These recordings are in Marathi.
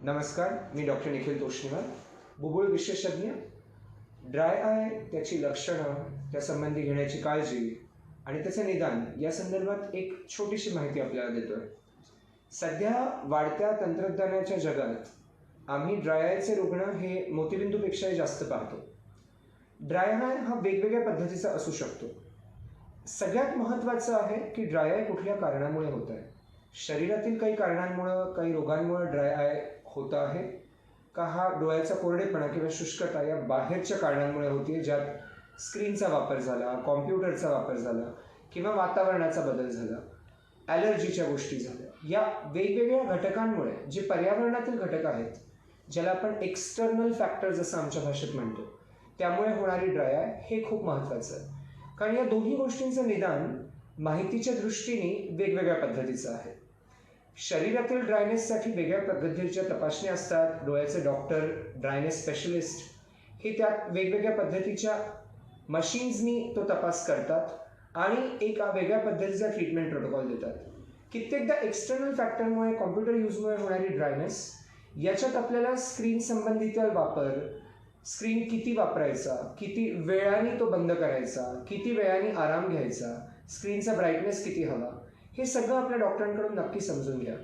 नमस्कार, मी डॉक्टर निखिल तोष्णीवाल, बुबुळ विशेषज्ञ. ड्राय आय, त्याची लक्षणं, त्यासंबंधी घेण्याची काळजी आणि त्याचं निदान या संदर्भात एक छोटीशी माहिती आपल्याला देतोय. सध्या वाढत्या तंत्रज्ञानाच्या जगात आम्ही ड्राय आयचे रुग्ण हे मोतीबिंदूपेक्षाही जास्त पाहतो. ड्राय आय हा वेगवेगळ्या पद्धतीचा असू शकतो. सगळ्यात महत्त्वाचं आहे की ड्राय आय कुठल्या कारणामुळे होत आहे. शरीरातील काही कारणांमुळं, काही रोगांमुळे ड्राय आय होतं आहे का, हा डोळ्याचा कोरडेपणा किंवा शुष्कता या बाहेरच्या कारणांमुळे होते, ज्यात स्क्रीनचा वापर झाला, कॉम्प्युटरचा वापर झाला किंवा वातावरणाचा बदल झाला, ॲलर्जीच्या गोष्टी झाल्या. या वेगवेगळ्या घटकांमुळे, जे पर्यावरणातील घटक आहेत, ज्याला आपण एक्सटर्नल फॅक्टर्स असं आमच्या भाषेत म्हणतो, त्यामुळे होणारी ड्राय आय हे खूप महत्त्वाचं आहे. कारण या दोन्ही गोष्टींचं निदान माहितीच्या दृष्टीने वेगवेगळ्या पद्धतीचं आहे. शरीरातील ड्रायनेससाठी वेगळ्या पद्धतीच्या तपासण्या असतात. डोळ्याचे डॉक्टर, ड्रायनेस स्पेशलिस्ट हे त्यात वेगवेगळ्या पद्धतीच्या मशीन्सनी तो तपास करतात आणि एक वेगळ्या पद्धतीचा ट्रीटमेंट प्रोटोकॉल देतात. कित्येकदा एक्सटर्नल फॅक्टरमुळे, कॉम्प्युटर यूजमुळे होणारी ड्रायनेस, याच्यात आपल्याला स्क्रीन संबंधित वापर, स्क्रीन किती वापरायचा, किती वेळाने तो बंद करायचा, किती वेळाने आराम घ्यायचा, स्क्रीनचा ब्राईटनेस किती हवा, हे सगळं आपल्या डॉक्टरांकडून नक्की समजून घ्या.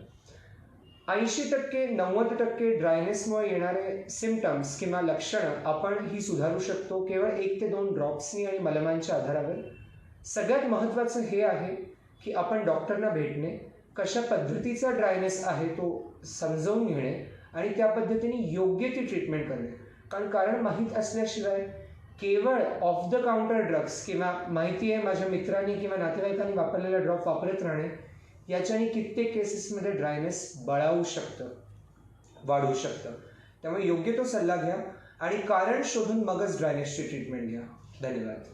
80% 90% ड्रायनेसमुळे येणारे सिम्पटम्स किंवा लक्षणं आपण ही सुधारू शकतो केवळ 1 ते 2 ड्रॉप्सनी आणि मलमांच्या आधारावर. सगळ्यात महत्त्वाचं हे आहे की आपण डॉक्टरना भेटणे, कशा पद्धतीचा ड्रायनेस आहे तो समजावून घेणे आणि त्या पद्धतीने योग्य ती ट्रीटमेंट करणे. कारण माहीत असल्याशिवाय केवळ ऑफ द काउंटर ड्रग्स किंवा माहिती आहे माझ्या मित्रांनी किंवा नातेवाईकांनी वापरलेला ड्रॉप वापरत राहणे, याच्याने कित्येक केसेसमध्ये ड्रायनेस बळावू शकतं, वाढू शकतं. त्यामुळे योग्य तो सल्ला घ्या आणि कारण शोधून मगच ड्रायनेसची ट्रीटमेंट घ्या. धन्यवाद.